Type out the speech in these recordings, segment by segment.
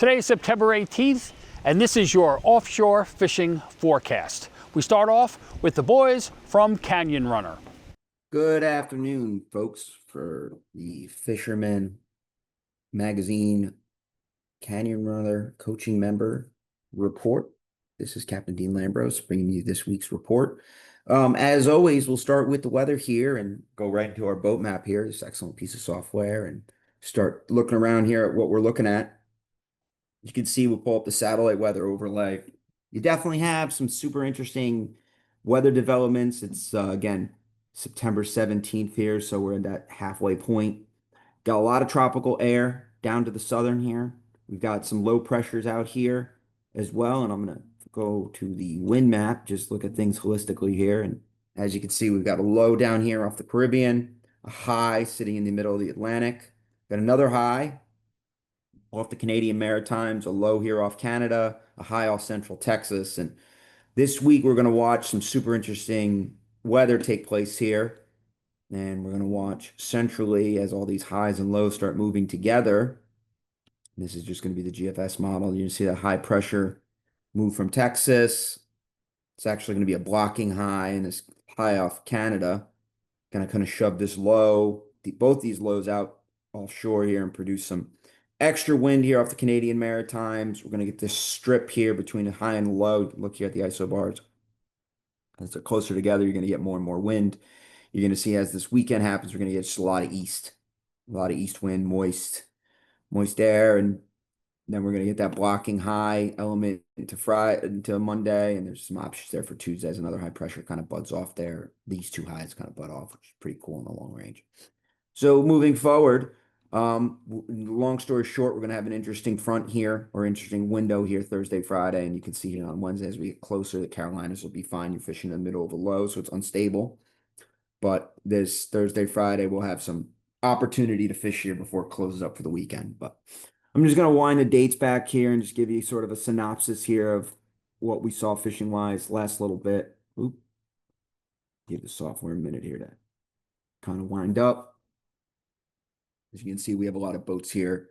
Today is September 18th, and this is your offshore fishing forecast. We start off with the boys from Canyon Runner. Good afternoon, folks, for the Fisherman Magazine Canyon Runner Coaching Member Report. This is Captain Dean Lambros bringing you this week's report. As always, we'll start with the weather here and go right into our boat map here, this excellent piece of software, and start looking around here at what we're looking at. You can see we'll pull up the satellite weather overlay. You definitely have some super interesting weather developments. It's, again, September 17th here, so we're in that halfway point. Got a lot of tropical air down to the southern here. We've got some low pressures out here as well, and I'm going to go to the wind map, just look at things holistically here. And as you can see, we've got a low down here off the Caribbean, a high sitting in the middle of the Atlantic. Got another high off the Canadian Maritimes, a low here off Canada, a high off central Texas. And this week, we're going to watch some super interesting weather take place here. And we're going to watch centrally as all these highs and lows start moving together. This is just going to be the GFS model. You can see that high pressure move from Texas. It's actually going to be a blocking high, and this high off Canada going to kind of shove this low, both these lows out offshore here and produce some extra wind here off the Canadian Maritimes. We're going to get this strip here between the high and the low. Look here at the isobars. As they're closer together, you're going to get more and more wind. You're going to see as this weekend happens, we're going to get just a lot of east wind, moist air, and then we're going to get that blocking high element into Monday, and there's some options there for Tuesday as another high pressure kind of buds off there. These two highs kind of bud off, which is pretty cool in the long range. So moving forward, long story short, we're going to have an interesting front here, or interesting window here Thursday, Friday, and you can see here on Wednesday as we get closer, the Carolinas will be fine. You're fishing in the middle of a low, so it's unstable. But this Thursday, Friday, we'll have some opportunity to fish here before it closes up for the weekend. But I'm just going to wind the dates back here and just give you sort of a synopsis here of what we saw fishing-wise last little bit. Oop. Give the software a minute here to kind of wind up. As you can see, we have a lot of boats here.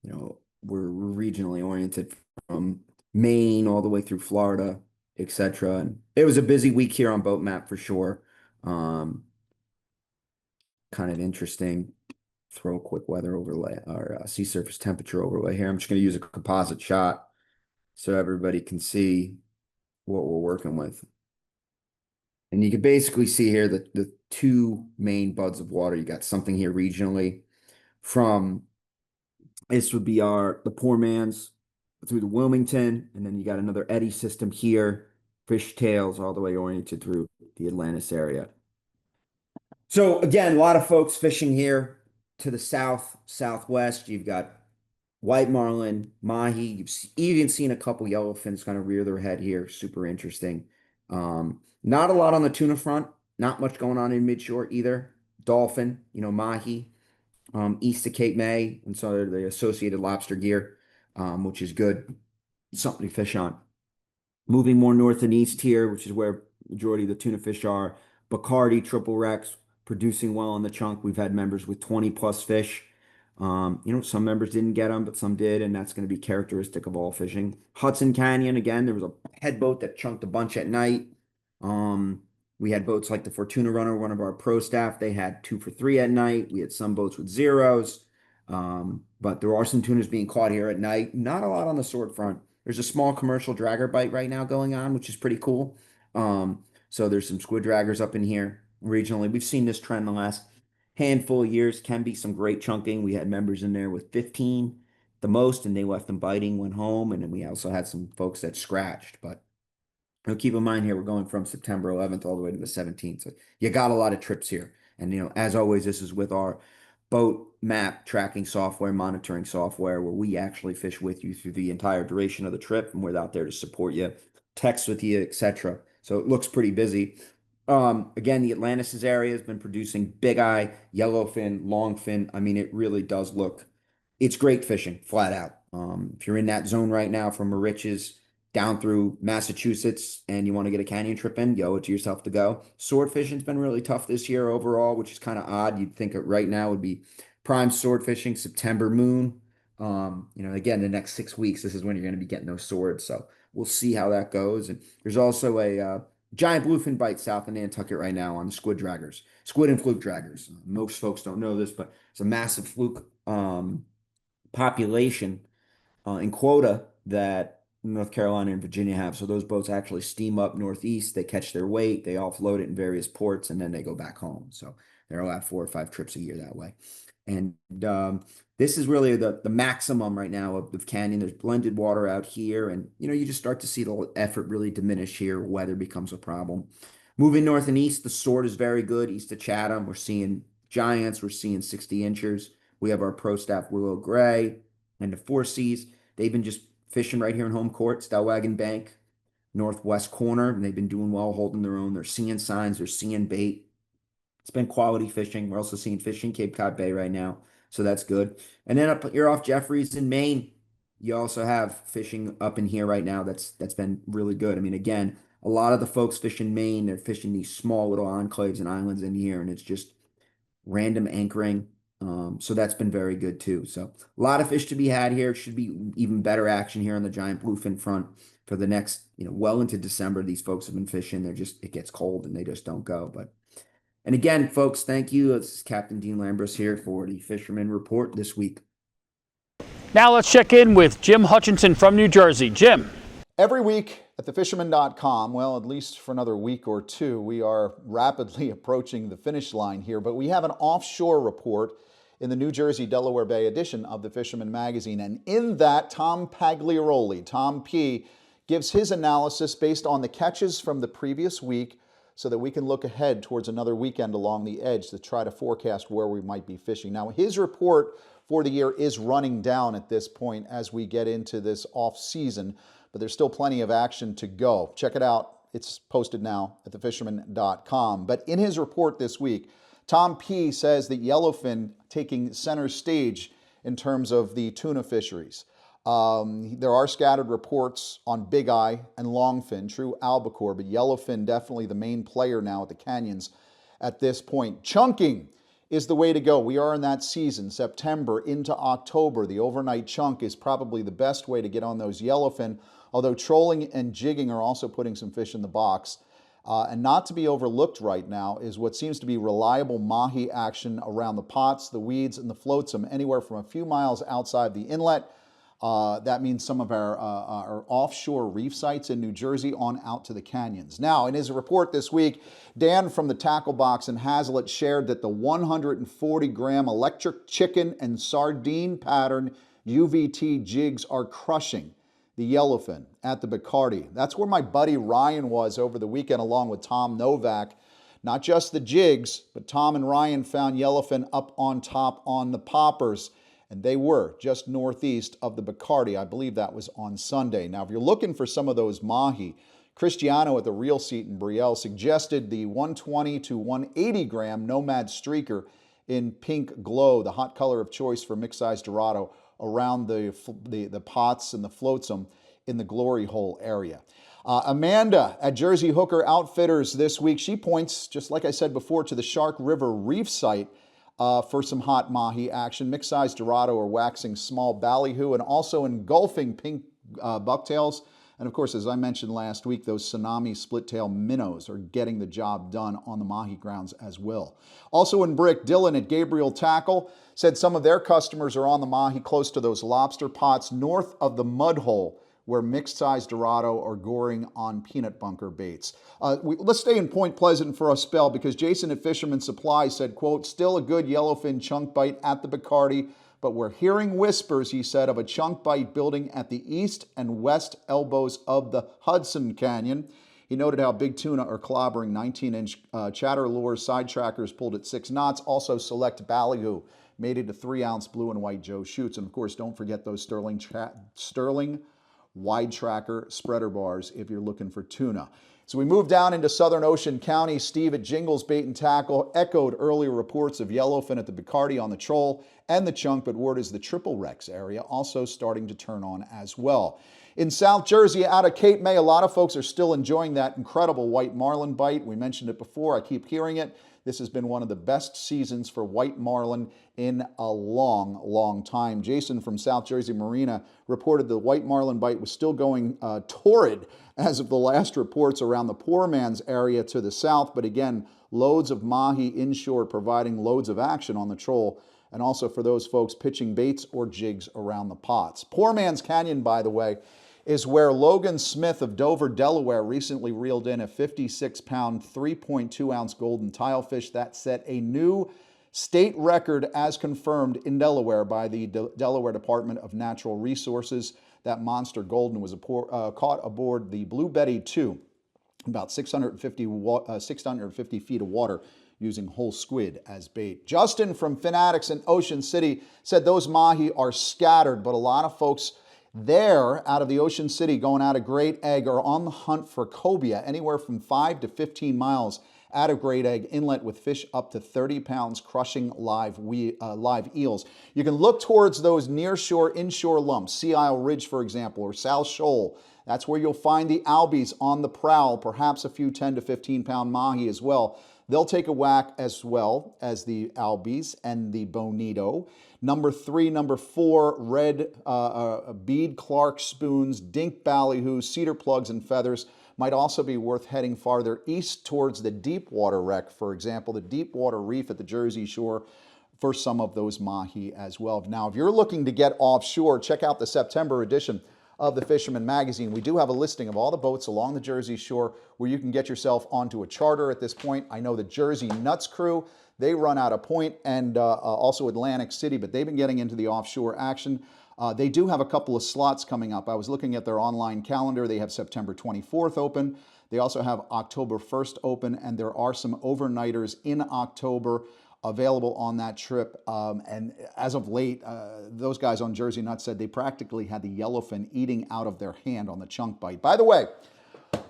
You know, we're regionally oriented from Maine all the way through Florida, etc. And it was a busy week here on Boat Map for sure. Kind of interesting. Throw a quick weather overlay or sea surface temperature overlay here. I'm just going to use a composite shot so everybody can see what we're working with. And you can basically see here that the two main buds of water. You got something here regionally from, this would be the Poor Man's through the Wilmington, and then you got another eddy system here, fish tails all the way oriented through the Atlantis area. So again, a lot of folks fishing here to the south, southwest. You've got white marlin, mahi. You've even seen a couple yellowfins kind of rear their head here. Super interesting. Not a lot on the tuna front. Not much going on in midshore either. Dolphin, mahi, east of Cape May, and so the associated lobster gear, which is good. Something to fish on. Moving more north and east here, which is where majority of the tuna fish are. Bacardi, Triple Rex, producing well on the chunk. We've had members with 20 plus fish. Some members didn't get them, but some did, and that's going to be characteristic of all fishing. Hudson Canyon, again, there was a head boat that chunked a bunch at night. We had boats like the Fortuna Runner, one of our pro staff. They had 2 for 3 at night. We had some boats with zeros. But there are some tunas being caught here at night. Not a lot on the sword front. There's a small commercial dragger bite right now going on, which is pretty cool. So there's some squid draggers up in here regionally. We've seen this trend the last handful of years. Can be some great chunking. We had members in there with 15 the most, and they left them biting, went home. And then we also had some folks that scratched. But keep in mind here, we're going from September 11th all the way to the 17th. So you got a lot of trips here. And, as always, this is with our boat map tracking software, monitoring software, where we actually fish with you through the entire duration of the trip, and we're out there to support you, text with you, etc. So it looks pretty busy. Again, the Atlantis area has been producing big eye, yellowfin, longfin. I mean, it really does look, it's great fishing, flat out. If you're in that zone right now from Moriches down through Massachusetts and you want to get a canyon trip in, you owe it to yourself to go. Sword fishing's been really tough this year overall, which is kind of odd. You'd think it right now would be prime sword fishing, September moon. Again, the next 6 weeks, this is when you're going to be getting those swords. So we'll see how that goes. And there's also a giant bluefin bite south of Nantucket right now on the squid and fluke draggers. Most folks don't know this, but it's a massive fluke population in quota that North Carolina and Virginia have. So those boats actually steam up northeast. They catch their weight, they offload it in various ports, and then they go back home. So they're allowed 4 or 5 trips a year that way. And this is really the maximum right now of the canyon. There's blended water out here, and you just start to see the effort really diminish here. Weather becomes a problem. Moving north and east, the sword is very good. East of Chatham, we're seeing giants. We're seeing 60 inchers. We have our pro staff willow gray and the Four Seas. They've been just fishing right here in home court, Stellwagen Bank, northwest corner, and they've been doing well, holding their own. They're seeing signs, they're seeing bait. It's been quality fishing. We're also seeing fish in Cape Cod Bay right now, so that's good. And then up here off Jeffries in Maine, you also have fishing up in here right now. That's been really good. I mean, again, a lot of the folks fishing Maine, they're fishing these small little enclaves and islands in here, and it's just random anchoring. So that's been very good too. So a lot of fish to be had here. It should be even better action here on the giant bluefin front for the next, well into December. These folks have been fishing. It gets cold and they just don't go. And again, folks, thank you. This is Captain Dean Lambros here for the Fisherman Report this week. Now let's check in with Jim Hutchinson from New Jersey. Jim. Every week at thefisherman.com, well, at least for another week or two, we are rapidly approaching the finish line here, but we have an offshore report in the New Jersey, Delaware Bay edition of the Fisherman Magazine. And in that, Tom Pagliaroli, Tom P, gives his analysis based on the catches from the previous week so that we can look ahead towards another weekend along the edge to try to forecast where we might be fishing. Now, his report for the year is running down at this point as we get into this off season, but there's still plenty of action to go. Check it out. It's posted now at thefisherman.com. But in his report this week, Tom P says that Yellowfin taking center stage in terms of the tuna fisheries. There are scattered reports on big eye and longfin, true albacore, but yellowfin definitely the main player now at the canyons at this point. Chunking is the way to go. We are in that season, September into October. The overnight chunk is probably the best way to get on those yellowfin, although trolling and jigging are also putting some fish in the box. And not to be overlooked right now is what seems to be reliable mahi action around the pots, the weeds, and the flotsam, anywhere from a few miles outside the inlet. That means some of our offshore reef sites in New Jersey on out to the canyons. Now, in his report this week, Dan from the Tackle Box in Hazlitt shared that the 140-gram electric chicken and sardine pattern UVT jigs are crushing the yellowfin at the Bacardi. That's where my buddy Ryan was over the weekend along with Tom Novak. Not just the jigs, but Tom and Ryan found yellowfin up on top on the poppers, and they were just northeast of the Bacardi. I believe that was on Sunday. Now, if you're looking for some of those mahi, Cristiano at the Real Seat in Brielle suggested the 120 to 180 gram Nomad Streaker in pink glow, the hot color of choice for mixed-size Dorado, around the pots and the flotsam in the glory hole area. Amanda at Jersey Hooker Outfitters this week, she points, just like I said before, to the Shark River Reef site for some hot mahi action, mixed-size Dorado or waxing small ballyhoo, and also engulfing pink bucktails. And of course, as I mentioned last week, those tsunami split-tail minnows are getting the job done on the mahi grounds as well. Also in Brick, Dylan at Gabriel Tackle said some of their customers are on the mahi close to those lobster pots north of the mud hole where mixed-size Dorado are goring on peanut bunker baits. Let's stay in Point Pleasant for a spell because Jason at Fisherman Supply said, quote, still a good yellowfin chunk bite at the Bacardi, but we're hearing whispers, he said, of a chunk bite building at the east and west elbows of the Hudson Canyon. He noted how big tuna are clobbering 19-inch chatter lures, side trackers pulled at 6 knots, also select ballyhoo, made into 3-ounce blue and white Joe shoots. And of course, don't forget those Sterling wide tracker spreader bars if you're looking for tuna. So we move down into Southern Ocean County. Steve at Jingles Bait and Tackle echoed earlier reports of yellowfin at the Bacardi on the troll and the chunk, but word is the Triple Rex area also starting to turn on as well. In South Jersey, out of Cape May, a lot of folks are still enjoying that incredible white marlin bite. We mentioned it before. I keep hearing it. This has been one of the best seasons for white marlin in a long, long time. Jason from South Jersey Marina reported the white marlin bite was still going torrid as of the last reports around the poor man's area to the south. But again, loads of mahi inshore providing loads of action on the troll, and also for those folks pitching baits or jigs around the pots. Poor Man's Canyon, by the way, is where Logan Smith of Dover, Delaware recently reeled in a 56-pound, 3.2-ounce golden tilefish that set a new state record as confirmed in Delaware by the Delaware Department of Natural Resources. That monster golden was caught aboard the Blue Betty 2, about 650 feet of water, using whole squid as bait. Justin from Fanatics in Ocean City said those mahi are scattered, but a lot of folks there out of the Ocean City going out of Great Egg are on the hunt for cobia, anywhere from 5 to 15 miles out of Great Egg Inlet, with fish up to 30 pounds crushing live eels. You can look towards those nearshore, inshore lumps, Sea Isle Ridge, for example, or South Shoal. That's where you'll find the albies on the prowl, perhaps a few 10 to 15 pound mahi as well. They'll take a whack as well as the albies and the bonito. Number 3, number 4, red bead Clark spoons, dink ballyhoos, cedar plugs, and feathers might also be worth heading farther east towards the deep water wreck, for example, the deep water reef at the Jersey Shore, for some of those mahi as well. Now, if you're looking to get offshore, check out the September edition of the Fisherman Magazine. We do have a listing of all the boats along the Jersey Shore where you can get yourself onto a charter at this point. I know the Jersey Nuts crew, they run out of Point and also Atlantic City, but they've been getting into the offshore action. They do have a couple of slots coming up. I was looking at their online calendar. They have September 24th open. They also have October 1st open, and there are some overnighters in October available on that trip. And as of late, those guys on Jersey Nuts said they practically had the yellowfin eating out of their hand on the chunk bite. By the way,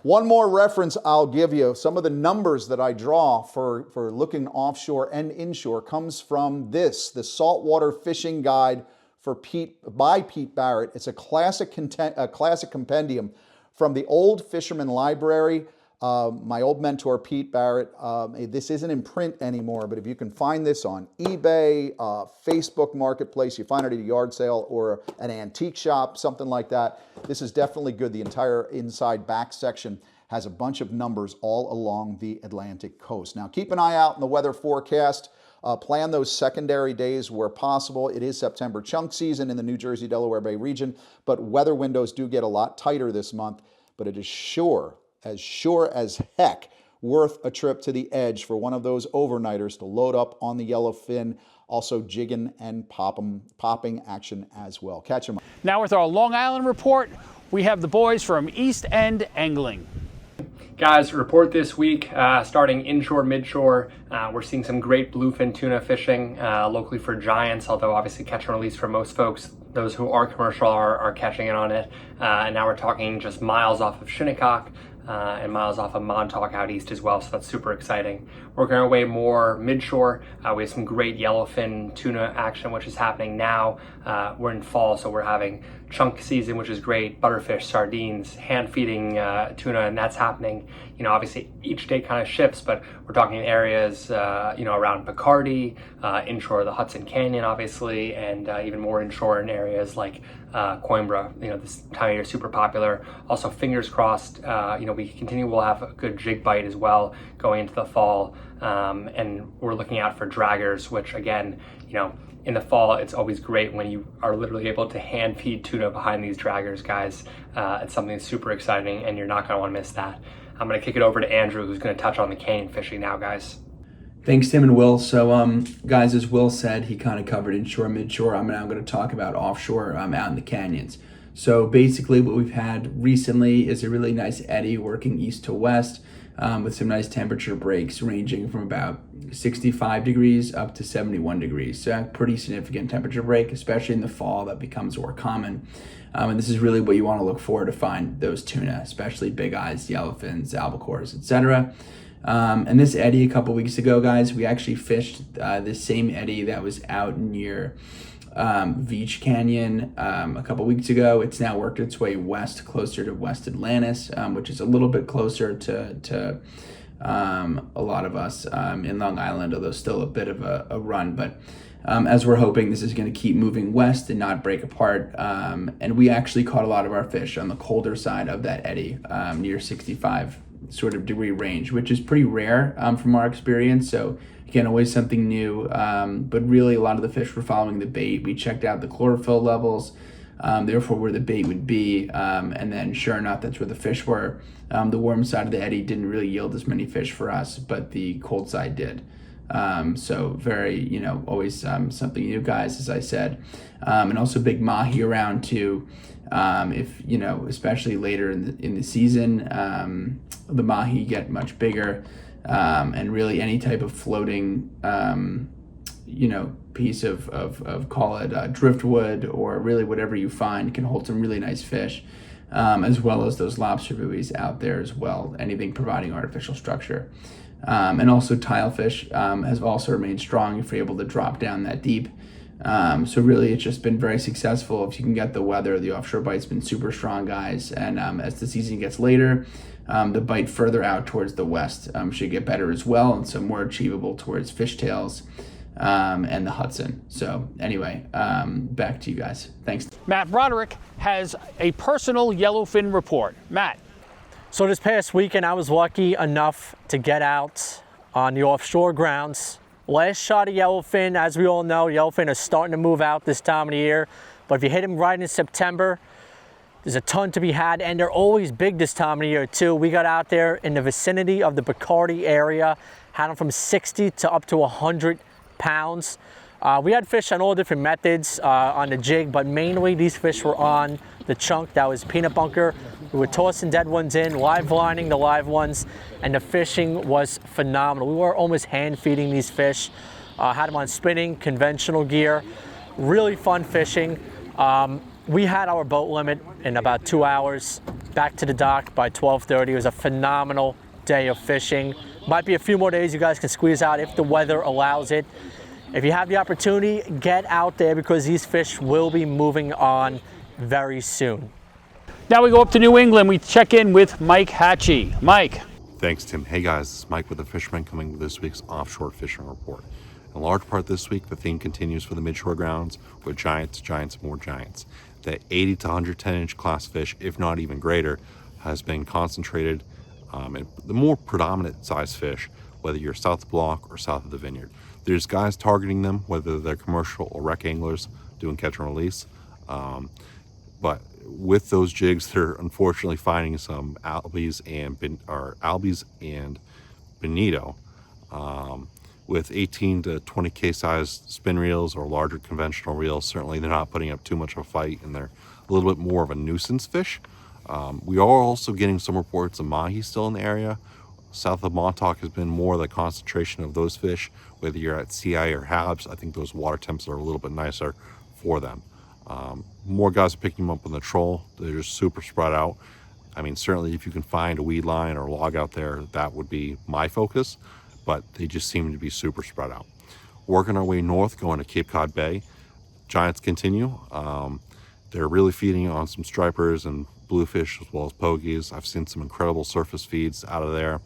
one more reference I'll give you. Some of the numbers that I draw for looking offshore and inshore comes from this, the Saltwater Fishing Guide by Pete Barrett. It's a classic compendium from the old Fisherman Library. My old mentor, Pete Barrett, this isn't in print anymore, but if you can find this on eBay, Facebook Marketplace, you find it at a yard sale or an antique shop, something like that, this is definitely good. The entire inside back section has a bunch of numbers all along the Atlantic coast. Now, keep an eye out in the weather forecast. Plan those secondary days where possible. It is September chunk season in the New Jersey, Delaware Bay region, but weather windows do get a lot tighter this month, but it is sure as heck worth a trip to the edge for one of those overnighters to load up on the yellowfin, also jigging and popping action as well. Catch them up. Now with our Long Island report, we have the boys from East End Angling. Guys, report this week, starting inshore, midshore, we're seeing some great bluefin tuna fishing locally for giants, although obviously catch and release for most folks. Those who are commercial are catching in on it. And now we're talking just miles off of Shinnecock and miles off of Montauk out east as well, so that's super exciting. Working our way more midshore, we have some great yellowfin tuna action, which is happening now. We're in fall, so we're having chunk season, which is great, butterfish, sardines, hand feeding tuna, and that's happening. You know, obviously each day kind of shifts, but we're talking areas, you know, around Picardy, inshore the Hudson Canyon, obviously, and even more inshore in areas like Coimbra. You know, this time of year super popular. Also, fingers crossed, you know, we'll have a good jig bite as well going into the fall, and we're looking out for draggers, which again, you know, in the fall, it's always great when you are literally able to hand feed tuna behind these draggers, guys. It's something super exciting, and you're not going to want to miss that. I'm going to kick it over to Andrew, who's going to touch on the canyon fishing now, guys. Thanks, Tim and Will. So, guys, as Will said, he kind of covered inshore, midshore. I'm now going to talk about offshore out in the canyons. So basically what we've had recently is a really nice eddy working east to west with some nice temperature breaks ranging from about 65 degrees up to 71 degrees. So a pretty significant temperature break, especially in the fall. That becomes more common. And this is really what you want to look for to find those tuna, especially big eyes, yellowfins, albacores, etc. And this eddy a couple weeks ago, guys, we actually fished this same eddy that was out near Veach Canyon a couple weeks ago. It's now worked its way west, closer to West Atlantis, which is a little bit closer to a lot of us in Long Island, although still a bit of a run. But as we're hoping, this is going to keep moving west and not break apart. And we actually caught a lot of our fish on the colder side of that eddy, near 65 sort of degree range, which is pretty rare from our experience. So again, always something new. But really, a lot of the fish were following the bait. We checked out the chlorophyll levels, therefore where the bait would be, and then sure enough, that's where the fish were. The warm side of the eddy didn't really yield as many fish for us, but the cold side did. So very, always something new, guys, as I said. And also big mahi around too. If, especially later in the season, the mahi get much bigger. And really any type of floating, piece of call it driftwood or really whatever you find can hold some really nice fish, as well as those lobster buoys out there as well, anything providing artificial structure. And also tilefish has also remained strong if you're able to drop down that deep. So really it's just been very successful. If you can get the weather, the offshore bite's been super strong, guys. And as the season gets later, the bite further out towards the west should get better as well, and so more achievable towards fishtails and the Hudson. So anyway, back to you guys. Thanks. Matt Broderick has a personal yellowfin report. Matt. So this past weekend, I was lucky enough to get out on the offshore grounds. Last shot of yellowfin, as we all know, yellowfin are starting to move out this time of the year. But if you hit them right in September, there's a ton to be had, and they're always big this time of the year too. We got out there in the vicinity of the Bacardi area, had them from 60 to up to 100 pounds. We had fish on all different methods on the jig, but mainly these fish were on the chunk that was peanut bunker. We were tossing dead ones in, live lining the live ones, and the fishing was phenomenal. We were almost hand feeding these fish. Had them on spinning, conventional gear. Really fun fishing. We had our boat limit in about 2 hours, back to the dock by 12:30. It was a phenomenal day of fishing. Might be a few more days you guys can squeeze out if the weather allows it. If you have the opportunity, get out there because these fish will be moving on very soon. Now we go up to New England. We check in with Mike Hatchie. Mike. Thanks, Tim. Hey guys, this is Mike with the Fisherman coming with this week's offshore fishing report. In large part this week, the theme continues for the midshore grounds with giants, giants, more giants. The 80 to 110 inch class fish, if not even greater, has been concentrated in the more predominant size fish, whether you're south of the block or south of the vineyard. There's guys targeting them, whether they're commercial or rec anglers doing catch and release. But with those jigs, they're unfortunately finding some albies and bonito with 18 to 20K size spin reels or larger conventional reels. Certainly they're not putting up too much of a fight, and they're a little bit more of a nuisance fish. We are also getting some reports of mahi still in the area. South of Montauk has been more the concentration of those fish, whether you're at CI or Habs. I think those water temps are a little bit nicer for them. More guys are picking them up on the troll. They're just super spread out. I mean, certainly if you can find a weed line or log out there, that would be my focus, but they just seem to be super spread out. Working our way north, going to Cape Cod Bay, giants continue. They're really feeding on some stripers and bluefish as well as pogies. I've seen some incredible surface feeds out of there.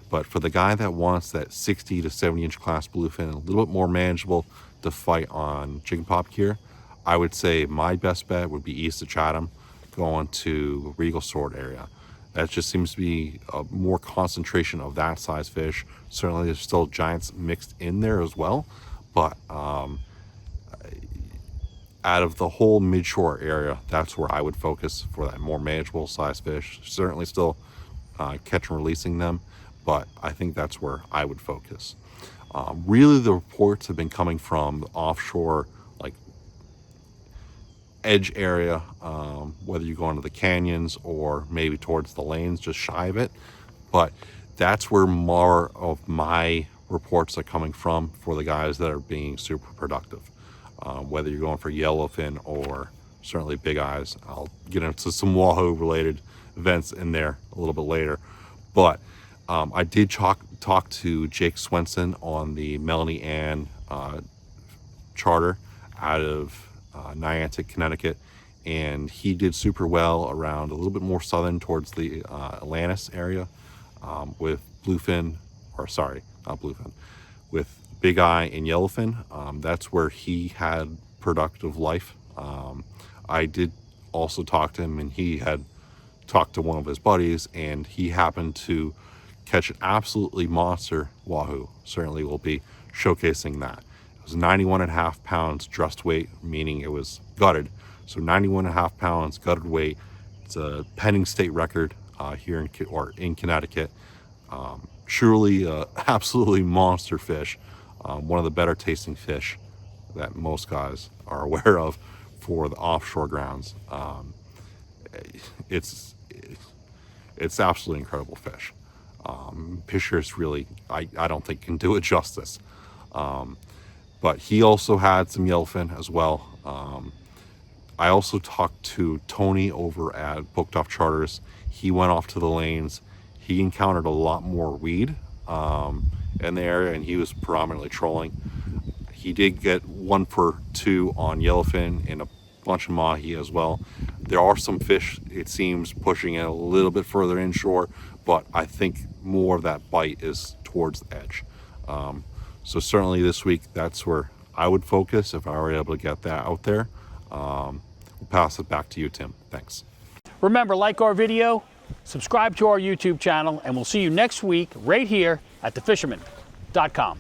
But for the guy that wants that 60 to 70 inch class bluefin, a little bit more manageable to fight on jig and pop gear, I would say my best bet would be east of Chatham, going to Regal Sword area. That just seems to be a more concentration of that size fish. Certainly there's still giants mixed in there as well, but out of the whole midshore area, that's where I would focus for that more manageable size fish. Certainly still catch and releasing them, but I think that's where I would focus. Really the reports have been coming from the offshore, like edge area, whether you go into the canyons or maybe towards the lanes just shy of it, but that's where more of my reports are coming from for the guys that are being super productive. Whether you're going for yellowfin or certainly big eyes. I'll get into some wahoo related events in there a little bit later, but I did talk to Jake Swenson on the Melanie Ann charter out of Niantic, Connecticut, and he did super well around a little bit more southern towards the Atlantis area with bluefin, or sorry, not bluefin, with Big Eye and Yellowfin. That's where he had productive life. I did also talk to him, and he had talked to one of his buddies, and he happened to catch an absolutely monster wahoo. Certainly will be showcasing that. It was 91.5 pounds dressed weight, meaning it was gutted. So 91.5 pounds gutted weight. It's a pending state record here in Connecticut. Truly absolutely monster fish. One of the better tasting fish that most guys are aware of for the offshore grounds. It's absolutely incredible fish. Fishers really, I don't think can do it justice. But he also had some yellowfin as well. I also talked to Tony over at Booked Off Charters. He went off to the lanes. He encountered a lot more weed in the area, and he was predominantly trolling. He did get 1 for 2 on yellowfin and a bunch of mahi as well. There are some fish, it seems, pushing it a little bit further inshore, but I think more of that bite is towards the edge. So certainly this week, that's where I would focus if I were able to get that out there. We'll pass it back to you, Tim. Thanks. Remember, like our video, subscribe to our YouTube channel, and we'll see you next week right here at thefisherman.com.